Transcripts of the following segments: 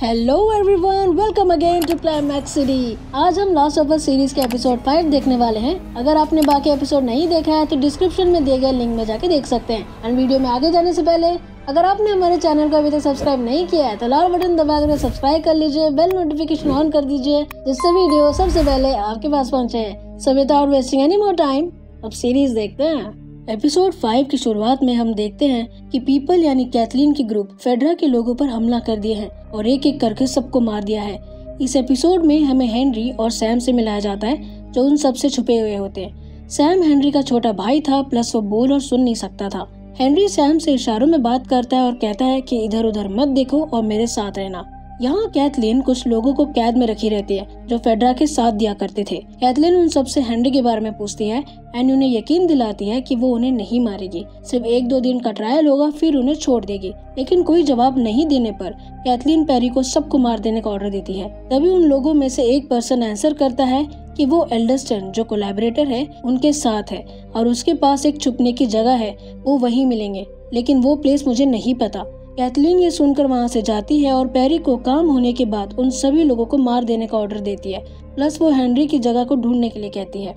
Hello everyone, welcome again to climax city. आज हम Last of Us series के episode 5 देखने वाले हैं। अगर आपने बाकी एपिसोड नहीं देखा है तो डिस्क्रिप्शन में दिए गए लिंक में जाके देख सकते हैं। एंड वीडियो में आगे जाने से पहले अगर आपने हमारे चैनल को अभी तक सब्सक्राइब नहीं किया है तो लाल बटन दबाकर सब्सक्राइब कर लीजिए, बेल नोटिफिकेशन ऑन कर दीजिए जिससे वीडियो सबसे पहले आपके पास पहुँचे। So without wasting any more time अब सीरीज देखते हैं। एपिसोड 5 की शुरुआत में हम देखते हैं कि पीपल यानी कैथलीन की ग्रुप फेडरा के लोगों पर हमला कर दिए हैं और एक एक करके सबको मार दिया है। इस एपिसोड में हमें हेनरी और सैम से मिलाया जाता है जो उन सबसे छुपे हुए होते हैं। सैम हेनरी का छोटा भाई था, प्लस वो बोल और सुन नहीं सकता था। हेनरी सैम से इशारों में बात करता है और कहता है कि इधर उधर मत देखो और मेरे साथ रहना। यहाँ कैथलीन कुछ लोगों को कैद में रखी रहती है जो फेडरा के साथ दिया करते थे। कैथलीन उन सबसे हेनरी के बारे में पूछती है एंड उन्हें यकीन दिलाती है कि वो उन्हें नहीं मारेगी, सिर्फ 1-2 दिन का ट्रायल होगा फिर उन्हें छोड़ देगी। लेकिन कोई जवाब नहीं देने पर कैथलीन पेरी को सबको मार देने का ऑर्डर देती है। तभी उन लोगों में से एक पर्सन आंसर करता है कि वो एल्डरस्टन जो कोलैबोरेटर है उनके साथ है और उसके पास एक छुपने की जगह है, वो वहीं मिलेंगे, लेकिन वो प्लेस मुझे नहीं पता। कैथलीन ये सुनकर वहाँ से जाती है और पेरी को काम होने के बाद उन सभी लोगों को मार देने का ऑर्डर देती है, प्लस वो हेनरी की जगह को ढूंढने के लिए कहती है।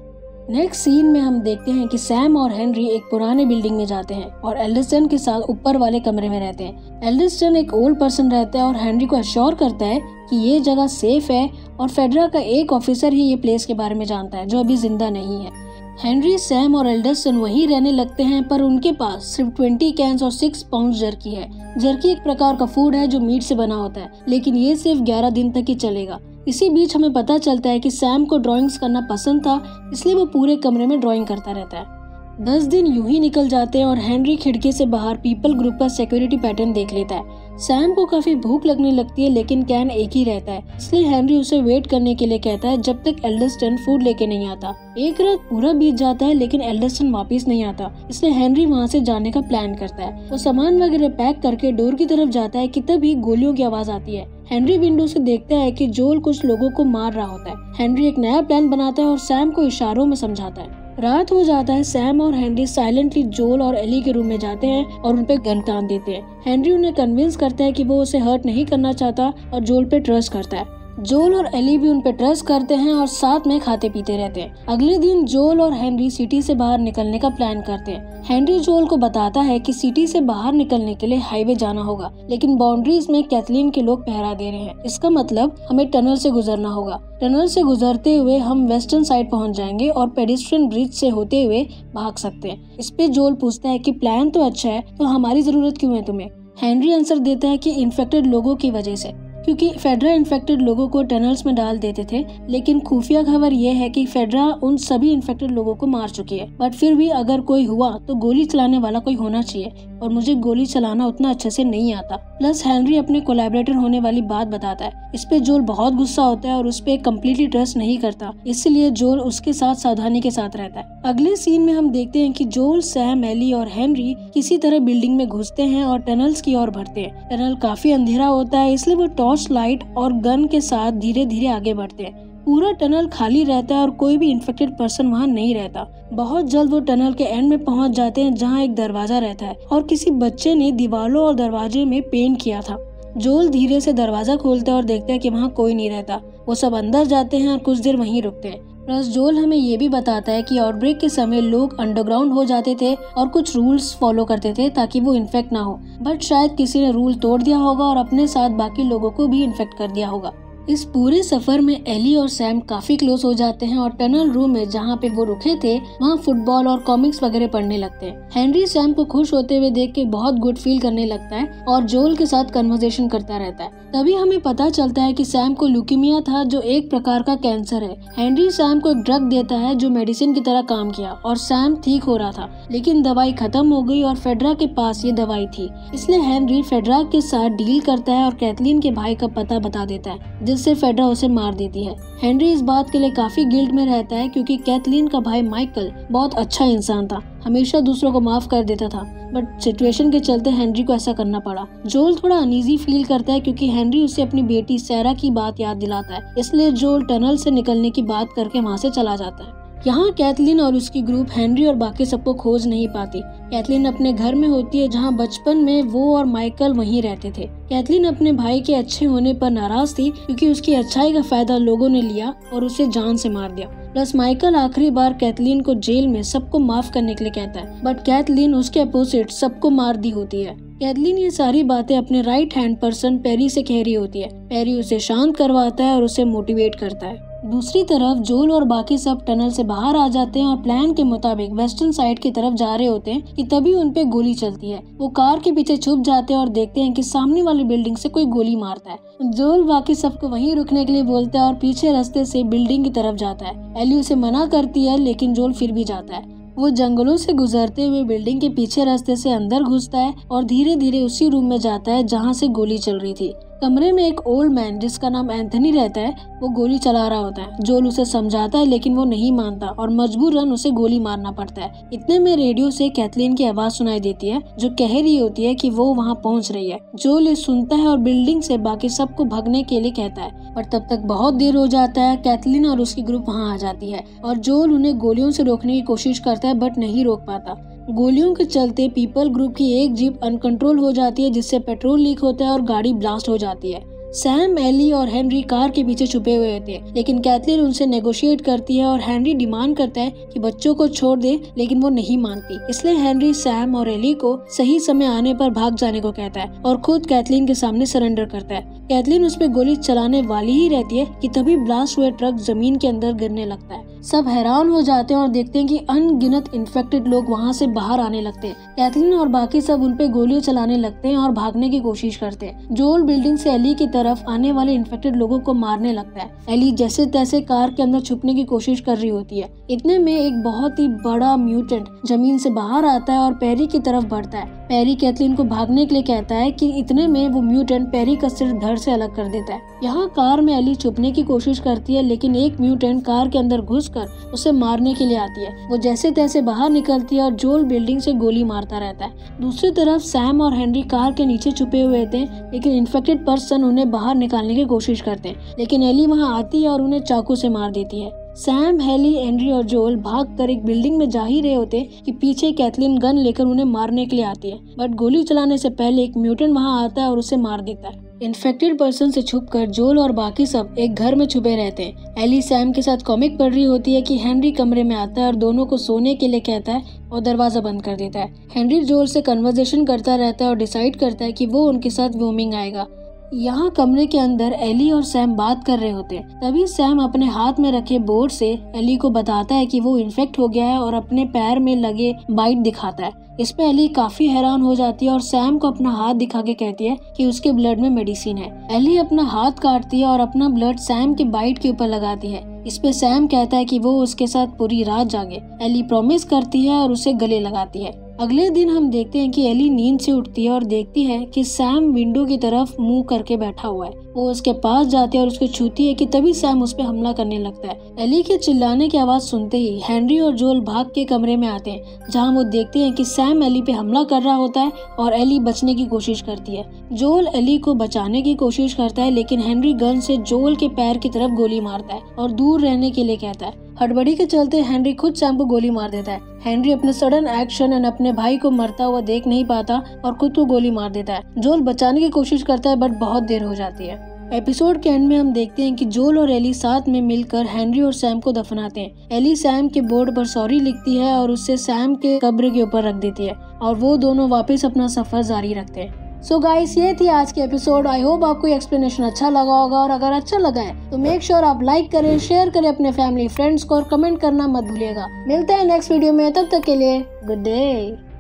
नेक्स्ट सीन में हम देखते हैं कि सैम और हेनरी एक पुराने बिल्डिंग में जाते हैं और एल्डरस्टन के साथ ऊपर वाले कमरे में रहते हैं। एल्डरस्टन एक ओल्ड पर्सन रहता है और हेनरी को अश्योर करता है कि ये जगह सेफ है और फेडरा का एक ऑफिसर ही ये प्लेस के बारे में जानता है जो अभी जिंदा नहीं है। हेनरी, सैम और एल्डरस्टन वहीं रहने लगते हैं पर उनके पास सिर्फ 20 कैंस और 6 पाउंड जर्की है। जर्की एक प्रकार का फूड है जो मीट से बना होता है, लेकिन ये सिर्फ 11 दिन तक ही चलेगा। इसी बीच हमें पता चलता है कि सैम को ड्राइंग्स करना पसंद था, इसलिए वो पूरे कमरे में ड्राइंग करता रहता है। 10 दिन यूं ही निकल जाते हैं और हेनरी खिड़की से बाहर पीपल ग्रुप का सिक्योरिटी पैटर्न देख लेता है। सैम को काफी भूख लगने लगती है लेकिन कैन एक ही रहता है, इसलिए हेनरी उसे वेट करने के लिए कहता है जब तक एल्डरस्टन फूड लेके नहीं आता। एक रात पूरा बीत जाता है लेकिन एल्डरस्टन वापस नहीं आता, इसलिए हेनरी वहाँ से जाने का प्लान करता है। वो सामान वगैरह पैक करके डोर की तरफ जाता है कि तभी गोलियों की आवाज आती है। हेनरी विंडो से देखता है कि जोल कुछ लोगों को मार रहा होता है। हेनरी एक नया प्लान बनाता है और सैम को इशारों में समझाता है। रात हो जाता है। सैम और हेनरी साइलेंटली जोल और एली के रूम में जाते हैं और उन पे गन तान देते हैं। हेनरी उन्हें कन्विंस करता है कि वो उसे हर्ट नहीं करना चाहता और जोल पे ट्रस्ट करता है। जोल और एली भी उन पे ट्रस्ट करते हैं और साथ में खाते पीते रहते हैं। अगले दिन जोल और हेनरी सिटी से बाहर निकलने का प्लान करते हैं। हेनरी जोल को बताता है कि सिटी से बाहर निकलने के लिए हाईवे जाना होगा, लेकिन बाउंड्रीज में कैथलीन के लोग पहरा दे रहे हैं। इसका मतलब हमें टनल से गुजरना होगा। टनल से गुजरते हुए हम वेस्टर्न साइड पहुंच जाएंगे और पेडिस्ट्रियन ब्रिज से होते हुए भाग सकते हैं। इस पे जोल पूछता है कि प्लान तो अच्छा है, तो हमारी जरूरत क्यों है तुम्हें? हेनरी आंसर देता है कि इन्फेक्टेड लोगों की वजह से, क्योंकि फेडरा इन्फेक्टेड लोगों को टनल्स में डाल देते थे। लेकिन खुफिया खबर ये है कि फेडरा उन सभी इन्फेक्टेड लोगों को मार चुकी है, बट फिर भी अगर कोई हुआ तो गोली चलाने वाला कोई होना चाहिए और मुझे गोली चलाना उतना अच्छे से नहीं आता। प्लस हेनरी अपने कोलैबोरेटर होने वाली बात बताता है। इस पे जोल बहुत गुस्सा होता है और उस पे कम्प्लीटली ट्रस्ट नहीं करता, इसलिए जोल उसके साथ सावधानी के साथ रहता है। अगले सीन में हम देखते हैं कि जोल, सैम, एली और हेनरी किसी तरह बिल्डिंग में घुसते हैं और टनल्स की ओर बढ़ते हैं। टनल काफी अंधेरा होता है, इसलिए वो टॉर्च लाइट और गन के साथ धीरे धीरे आगे बढ़ते हैं। पूरा टनल खाली रहता है और कोई भी इन्फेक्टेड पर्सन वहाँ नहीं रहता। बहुत जल्द वो टनल के एंड में पहुँच जाते हैं जहाँ एक दरवाजा रहता है और किसी बच्चे ने दीवारों और दरवाजे में पेंट किया था। जोल धीरे से दरवाजा खोलता है और देखता है कि वहाँ कोई नहीं रहता। वो सब अंदर जाते हैं और कुछ देर वहीं रुकते हैं। प्लस जोल हमें ये भी बताता है कि आउटब्रेक के समय लोग अंडरग्राउंड हो जाते थे और कुछ रूल्स फॉलो करते थे ताकि वो इन्फेक्ट ना हो, बट शायद किसी ने रूल तोड़ दिया होगा और अपने साथ बाकी लोगों को भी इन्फेक्ट कर दिया होगा। इस पूरे सफर में एली और सैम काफी क्लोज हो जाते हैं और टनल रूम में जहाँ पे वो रुके थे वहाँ फुटबॉल और कॉमिक्स वगैरह पढ़ने लगते हैं। हेनरी सैम को खुश होते हुए देख के बहुत गुड फील करने लगता है और जोल के साथ कन्वर्सेशन करता रहता है। तभी हमें पता चलता है कि सैम को ल्यूकीमिया था जो एक प्रकार का कैंसर है। हेनरी सैम को एक ड्रग देता है जो मेडिसिन की तरह काम किया और सैम ठीक हो रहा था, लेकिन दवाई खत्म हो गई और फेडरा के पास ये दवाई थी, इसलिए हेनरी फेडरा के साथ डील करता है और कैथलीन के भाई का पता बता देता है जिससे फेडरा उसे मार देती है। हेनरी इस बात के लिए काफी गिल्ट में रहता है क्योंकि कैथलीन का भाई माइकल बहुत अच्छा इंसान था, हमेशा दूसरों को माफ कर देता था, बट सिचुएशन के चलते हेनरी को ऐसा करना पड़ा। जोल थोड़ा अनईजी फील करता है क्योंकि हेनरी उसे अपनी बेटी सैरा की बात याद दिलाता है, इसलिए जोल टनल से निकलने की बात करके वहाँ से चला जाता है। यहाँ कैथलीन और उसकी ग्रुप हेनरी और बाकी सबको खोज नहीं पाती। कैथलीन अपने घर में होती है जहाँ बचपन में वो और माइकल वहीं रहते थे। कैथलीन अपने भाई के अच्छे होने पर नाराज थी क्योंकि उसकी अच्छाई का फायदा लोगों ने लिया और उसे जान से मार दिया। प्लस माइकल आखिरी बार कैथलीन को जेल में सबको माफ करने के लिए कहता है, बट कैथलीन उसके अपोजिट सबको मार दी होती है। कैथलीन ये सारी बातें अपने राइट हैंड पर्सन पेरी से कह रही होती है। पेरी उसे शांत करवाता है और उसे मोटिवेट करता है। दूसरी तरफ जोल और बाकी सब टनल से बाहर आ जाते हैं और प्लान के मुताबिक वेस्टर्न साइड की तरफ जा रहे होते हैं कि तभी उन पे गोली चलती है। वो कार के पीछे छुप जाते हैं और देखते हैं कि सामने वाली बिल्डिंग से कोई गोली मारता है। जोल बाकी सबको वहीं रुकने के लिए बोलता है और पीछे रास्ते से बिल्डिंग की तरफ जाता है। एली उसे मना करती है लेकिन जोल फिर भी जाता है। वो जंगलों से गुजरते हुए बिल्डिंग के पीछे रास्ते से अंदर घुसता है और धीरे धीरे उसी रूम में जाता है जहाँ से गोली चल रही थी। कमरे में एक ओल्ड मैन जिसका नाम एंथनी रहता है, वो गोली चला रहा होता है। जोल उसे समझाता है लेकिन वो नहीं मानता और मजबूरन उसे गोली मारना पड़ता है। इतने में रेडियो से कैथलीन की आवाज सुनाई देती है जो कह रही होती है कि वो वहाँ पहुँच रही है। जोल ये सुनता है और बिल्डिंग से बाकी सबको भागने के लिए कहता है, पर तब तक बहुत देर हो जाता है। कैथलीन और उसकी ग्रुप वहाँ आ जाती है और जोल उन्हें गोलियों से रोकने की कोशिश करता है बट नहीं रोक पाता। गोलियों के चलते पीपल ग्रुप की एक जीप अनकंट्रोल हो जाती है जिससे पेट्रोल लीक होता है और गाड़ी ब्लास्ट हो जाती है। सैम, एली और हेनरी कार के पीछे छुपे हुए थे लेकिन कैथलीन उनसे नेगोशिएट करती है और हेनरी डिमांड करता है कि बच्चों को छोड़ दे, लेकिन वो नहीं मानती। इसलिए हेनरी सैम और एली को सही समय आने पर भाग जाने को कहता है और खुद कैथलीन के सामने सरेंडर करता है। कैथलीन उस पे गोली चलाने वाली ही रहती है कि तभी ब्लास्ट हुए ट्रक जमीन के अंदर गिरने लगता है। सब हैरान हो जाते हैं और देखते हैं कि अनगिनत इन्फेक्टेड लोग वहाँ से बाहर आने लगते हैं। कैथलीन और बाकी सब उन पे गोलियां चलाने लगते हैं और भागने की कोशिश करते हैं। जोल बिल्डिंग से एली की तरफ आने वाले इन्फेक्टेड लोगों को मारने लगता है। एली जैसे तैसे कार के अंदर छुपने की कोशिश कर रही होती है। इतने में एक बहुत ही बड़ा म्यूटेंट जमीन से बाहर आता है और पेरी की तरफ बढ़ता है। पेरी कैथलीन को भागने के लिए कहता है कि इतने में वो म्यूटेंट पेरी का सिर धड़ से अलग कर देता है। यहाँ कार में एली छुपने की कोशिश करती है लेकिन एक म्यूटेंट कार के अंदर घुसकर उसे मारने के लिए आती है। वो जैसे तैसे बाहर निकलती है और जोल बिल्डिंग से गोली मारता रहता है। दूसरी तरफ सैम और हेनरी कार के नीचे छुपे हुए थे लेकिन इन्फेक्टेड पर्सन उन्हें बाहर निकालने की कोशिश करते हैं, लेकिन एली वहाँ आती है और उन्हें चाकू से मार देती है। सैम, हेली, एंड्री और जोल भागकर एक बिल्डिंग में जा ही रहे होते कि पीछे कैथलीन गन लेकर उन्हें मारने के लिए आती है, बट गोली चलाने से पहले एक म्यूटेंट वहां आता है और उसे मार देता है। इन्फेक्टेड पर्सन से छुपकर जोल और बाकी सब एक घर में छुपे रहते हैं। एली सैम के साथ कॉमिक पढ़ रही होती है कि हेनरी कमरे में आता है और दोनों को सोने के लिए कहता है और दरवाजा बंद कर देता है। हेनरी जोल से कन्वर्सेशन करता रहता है और डिसाइड करता है कि वो उनके साथ वोमिंग आएगा। यहाँ कमरे के अंदर एली और सैम बात कर रहे होते हैं। तभी सैम अपने हाथ में रखे बोर्ड से एली को बताता है कि वो इन्फेक्ट हो गया है और अपने पैर में लगे बाइट दिखाता है। इस पे एली काफी हैरान हो जाती है और सैम को अपना हाथ दिखा के कहती है कि उसके ब्लड में मेडिसिन है। एली अपना हाथ काटती है और अपना ब्लड सैम के बाइट के ऊपर लगाती है। इस पे सैम कहता है कि वो उसके साथ पूरी रात जागे। एली प्रॉमिस करती है और उसे गले लगाती है। अगले दिन हम देखते हैं कि एली नींद से उठती है और देखती है कि सैम विंडो की तरफ मुंह करके बैठा हुआ है। वो उसके पास जाती है और उसको छूती है कि तभी सैम उस पे हमला करने लगता है। एली के चिल्लाने की आवाज सुनते ही हेनरी और जोल भाग के कमरे में आते हैं, जहां वो देखते हैं कि सैम एली पे हमला कर रहा होता है और एली बचने की कोशिश करती है। जोल एली को बचाने की कोशिश करता है लेकिन हेनरी गन से जोल के पैर की तरफ गोली मारता है और दूर रहने के लिए कहता है। हड़बड़ी के चलते हेनरी खुद सैम को गोली मार देता है। हेनरी अपने सडन एक्शन एंड अपने भाई को मरता हुआ देख नहीं पाता और खुद को गोली मार देता है। जोल बचाने की कोशिश करता है बट बहुत देर हो जाती है। एपिसोड के एंड में हम देखते हैं कि जोल और एली साथ में मिलकर हेनरी और सैम को दफनाते हैं। एली सैम के बोर्ड पर सॉरी लिखती है और उससे सैम के कब्र के ऊपर रख देती है और वो दोनों वापस अपना सफर जारी रखते हैं। सो गाइस, ये थी आज की एपिसोड। आई होप आपको ये एक्सप्लेनेशन अच्छा लगा होगा और अगर अच्छा लगा है तो मेक श्योर आप लाइक करें, शेयर करें अपने फैमिली फ्रेंड्स को और कमेंट करना मत भूलिएगा। मिलते हैं नेक्स्ट वीडियो में, तब तक के लिए गुड डे।